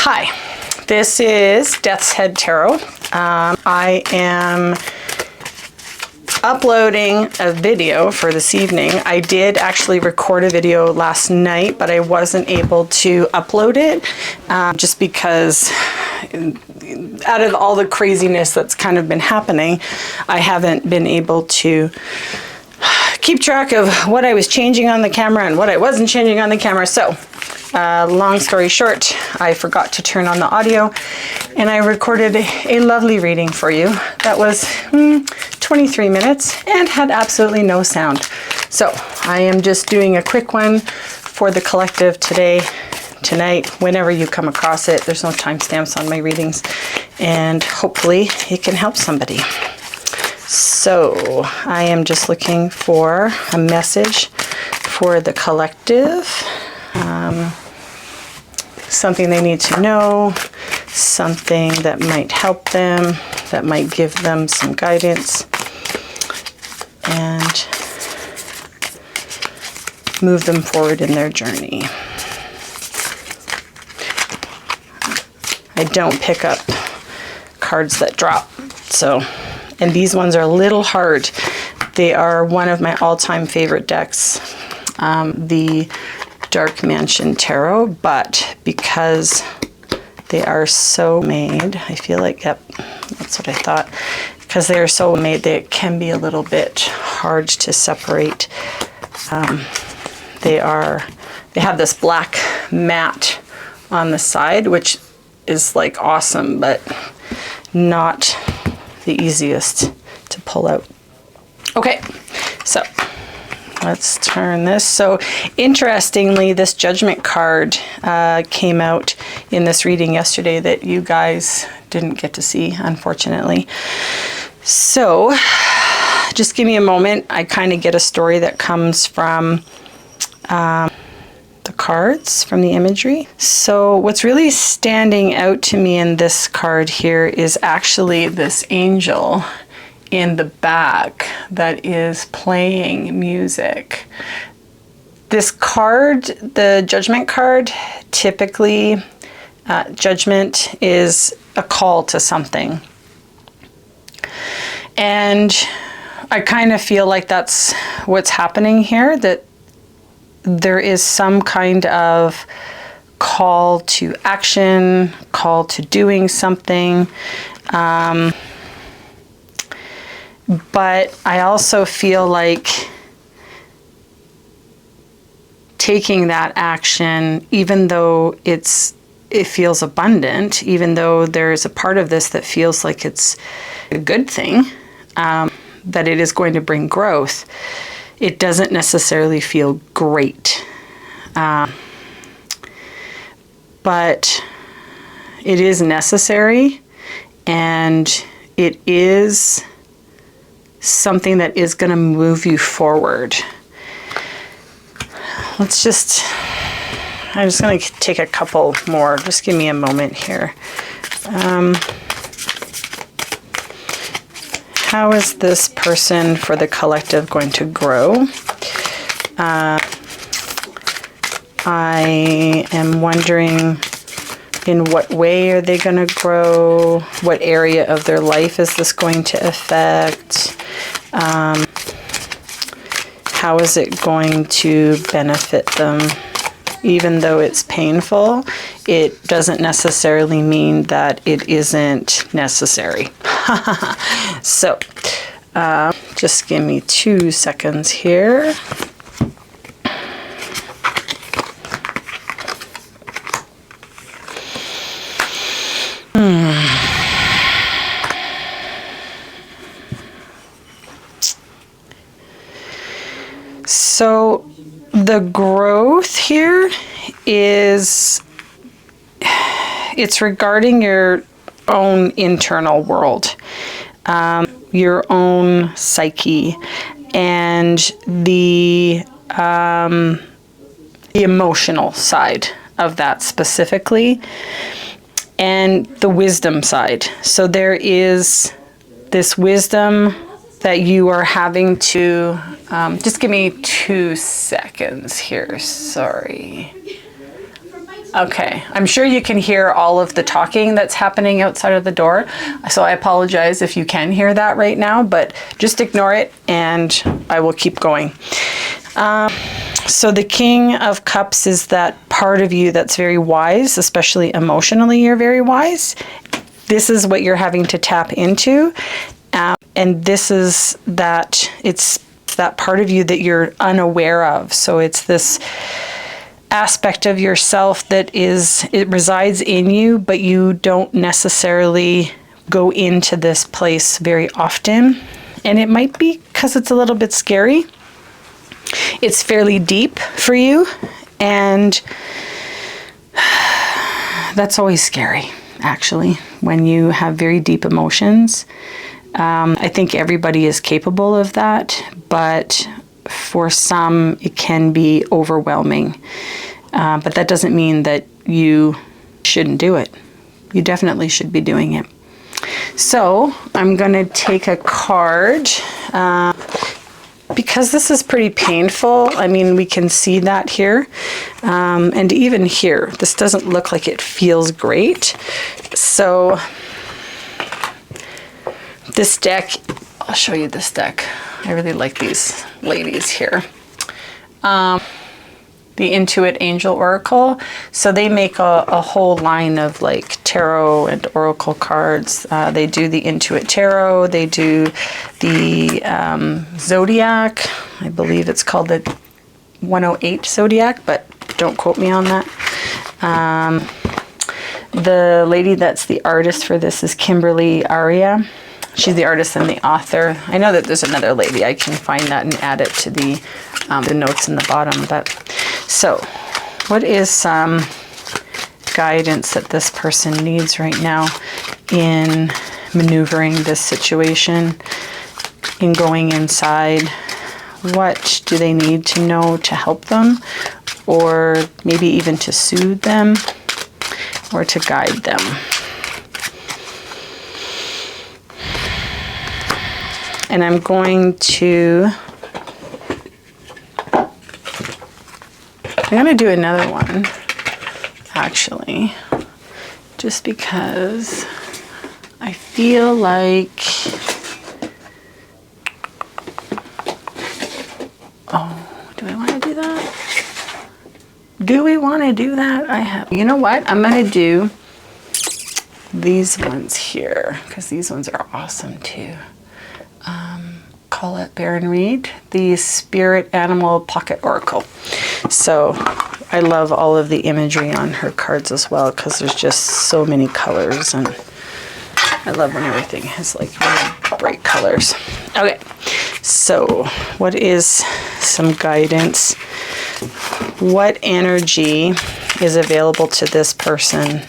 Hi, this is Death's Head Tarot. I am uploading a video for this evening. I did actually record a video last night, but I wasn't able to upload it just because out of all the craziness that's kind of been happening, I haven't been able to keep track of what I was changing on the camera and what I wasn't changing on the camera. So long story short, I forgot to turn on the audio and I recorded a lovely reading for you that was 23 minutes and had absolutely no sound. So I am just doing a quick one for the collective today, tonight, whenever you come across it. There's no timestamps on my readings and hopefully it can help somebody. So I am just looking for a message for the collective, something they need to know, something that might help them, that might give them some guidance, and move them forward in their journey. I don't pick up cards that drop, so. And these ones are a little hard. They are one of my all-time favorite decks, the Dark Mansion Tarot, but because they are so made, I feel like, yep, that's what I thought. Because they are so made, they can be a little bit hard to separate. They have this black mat on the side, which is like awesome, but not the easiest to pull out. Okay, so let's turn this. So interestingly, this Judgment card came out in this reading yesterday that you guys didn't get to see, unfortunately. So just give me a moment. I kind of get a story that comes from the cards, from the imagery. So what's really standing out to me in this card here is actually this angel in the back that is playing music. This card, the Judgment card, typically Judgment is a call to something. And I kind of feel like that's what's happening here, that there is some kind of call to action, call to doing something. But I also feel like taking that action, even though it feels abundant, even though there's a part of this that feels like it's a good thing, that it is going to bring growth, it doesn't necessarily feel great. But it is necessary, and it is something that is going to move you forward. I'm just going to take a couple more. Just give me a moment here. How is this person for the collective going to grow? I am wondering, in what way are they going to grow? What area of their life is this going to affect? How is it going to benefit them? Even though it's painful, it doesn't necessarily mean that it isn't necessary. So, just give me 2 seconds here. So the growth here is, it's regarding your own internal world, your own psyche, and the emotional side of that specifically, and the wisdom side. So there is this wisdom that you are having to, just give me 2 seconds here, sorry. Okay, I'm sure you can hear all of the talking that's happening outside of the door. So I apologize if you can hear that right now, but just ignore it and I will keep going. So the King of Cups is that part of you that's very wise, especially emotionally, you're very wise. This is what you're having to tap into. And this is that, it's that part of you that you're unaware of. So it's this aspect of yourself that it resides in you, but you don't necessarily go into this place very often. And it might be because it's a little bit scary. It's fairly deep for you, and that's always scary, actually, when you have very deep emotions. I think everybody is capable of that, but for some, it can be overwhelming. But that doesn't mean that you shouldn't do it. You definitely should be doing it. So I'm going to take a card. Because this is pretty painful, I mean, we can see that here. And even here, this doesn't look like it feels great. So this deck, I'll show you this deck. I really like these ladies here. The Intuit Angel Oracle. So they make a whole line of like tarot and oracle cards. They do the Intuit Tarot. They do the Zodiac. I believe it's called the 108 Zodiac, but don't quote me on that. The lady that's the artist for this is Kimberly Aria. She's the artist and the author. I know that there's another lady. I can find that and add it to the notes in the bottom. But so, what is some guidance that this person needs right now in maneuvering this situation, in going inside? What do they need to know to help them, or maybe even to soothe them, or to guide them? And I'm going to do another one, actually, just because I feel like, oh, do I want to do that? Do we want to do that? You know what? I'm going to do these ones here, because these ones are awesome too. Colette Baron Reid, the Spirit Animal Pocket Oracle. So I love all of the imagery on her cards as well, because there's just so many colors, and I love when everything has like really bright colors. Okay, so what is some guidance? What energy is available to this person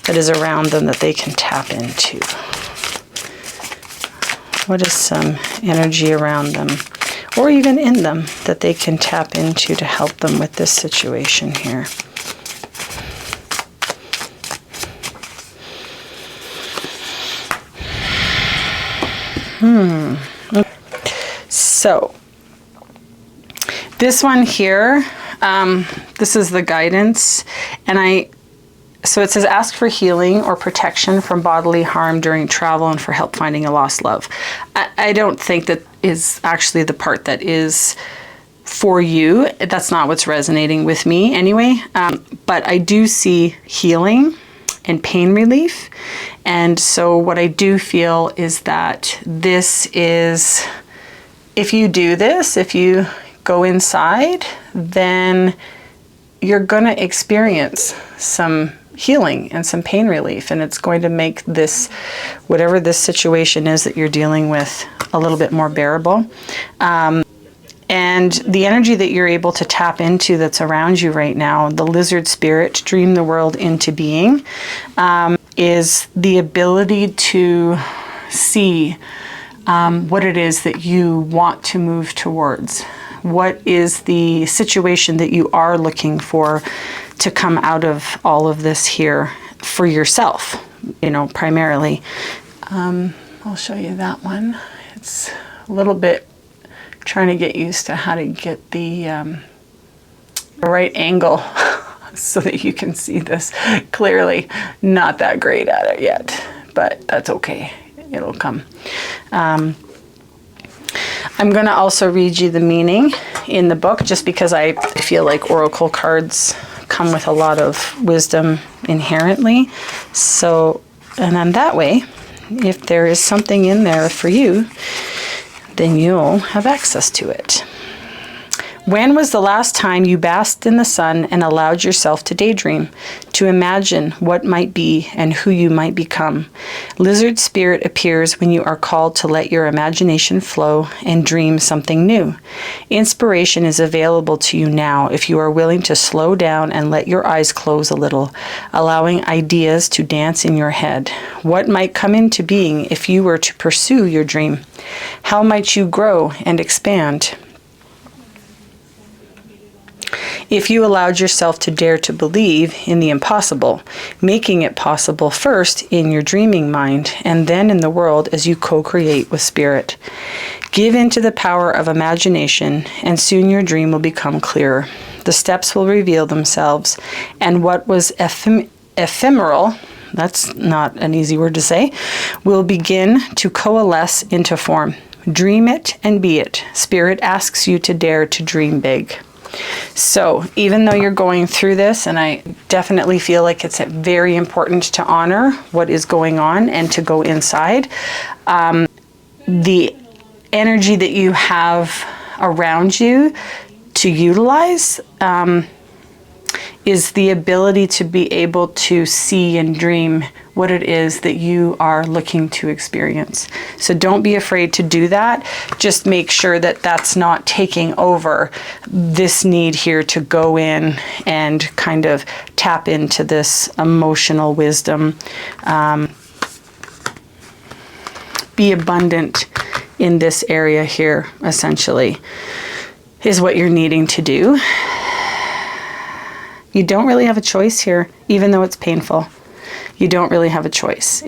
that is around them that they can tap into? What is some energy around them, or even in them, that they can tap into to help them with this situation here? So, this one here, this is the guidance, and so it says, ask for healing or protection from bodily harm during travel and for help finding a lost love. I don't think that is actually the part that is for you. That's not what's resonating with me anyway. But I do see healing and pain relief. And so what I do feel is that this is, if you do this, if you go inside, then you're going to experience some healing and some pain relief, and it's going to make this, whatever this situation is that you're dealing with, a little bit more bearable. And the energy that you're able to tap into that's around you right now, the lizard spirit, dream the world into being, is the ability to see what it is that you want to move towards. What is the situation that you are looking for to come out of all of this here for yourself, primarily. I'll show you that one. It's a little bit trying to get used to how to get the right angle so that you can see this clearly. Not that great at it yet, but that's okay. It'll come. I'm going to also read you the meaning in the book, just because I feel like oracle cards come with a lot of wisdom inherently. So, and then that way, if there is something in there for you, then you'll have access to it. When was the last time you basked in the sun and allowed yourself to daydream, to imagine what might be and who you might become? Lizard spirit appears when you are called to let your imagination flow and dream something new. Inspiration is available to you now if you are willing to slow down and let your eyes close a little, allowing ideas to dance in your head. What might come into being if you were to pursue your dream? How might you grow and expand? If you allowed yourself to dare to believe in the impossible, making it possible first in your dreaming mind and then in the world as you co-create with spirit. Give in to the power of imagination, and soon your dream will become clearer. The steps will reveal themselves, and what was ephemeral, that's not an easy word to say, will begin to coalesce into form. Dream it and be it. Spirit asks you to dare to dream big. So even though you're going through this, and I definitely feel like it's very important to honor what is going on and to go inside, the energy that you have around you to utilize is the ability to be able to see and dream what it is that you are looking to experience. So don't be afraid to do that. Just make sure that that's not taking over this need here to go in and kind of tap into this emotional wisdom. Be abundant in this area here, essentially, is what you're needing to do. You don't really have a choice here, even though it's painful. You don't really have a choice.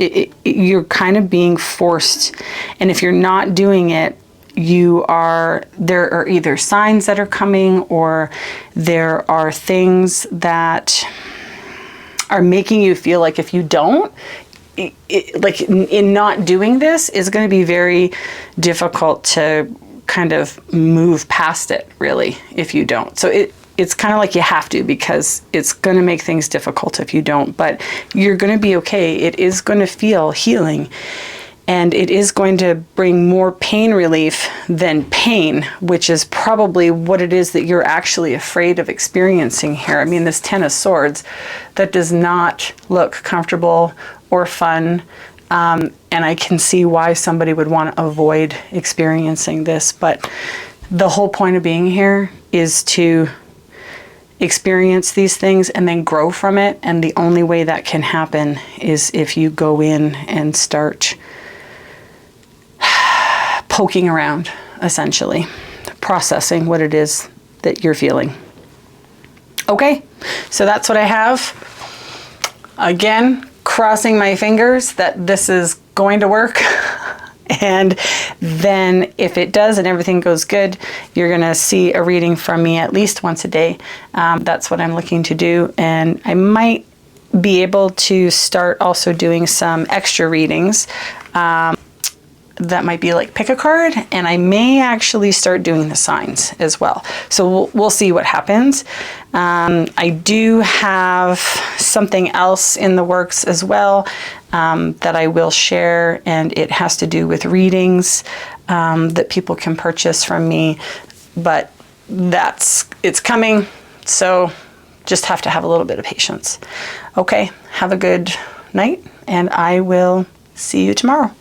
You're kind of being forced. And if you're not doing it, there are either signs that are coming, or there are things that are making you feel like if you don't, like in not doing this, is going to be very difficult to kind of move past it, really, if you don't. So it's kind of like you have to, because it's going to make things difficult if you don't, but you're going to be okay. It is going to feel healing, and it is going to bring more pain relief than pain, which is probably what it is that you're actually afraid of experiencing here. I mean, this Ten of Swords, that does not look comfortable or fun. And I can see why somebody would want to avoid experiencing this, but the whole point of being here is to experience these things and then grow from it. And the only way that can happen is if you go in and start poking around, essentially, processing what it is that you're feeling. Okay, so that's what I have. Again, crossing my fingers that this is going to work. And then if it does and everything goes good, you're going to see a reading from me at least once a day. That's what I'm looking to do. And I might be able to start also doing some extra readings. That might be like pick a card, and I may actually start doing the signs as well. So we'll see what happens. I do have something else in the works as well that I will share, and it has to do with readings that people can purchase from me, but it's coming, so just have to have a little bit of patience. Okay, have a good night, and I will see you tomorrow.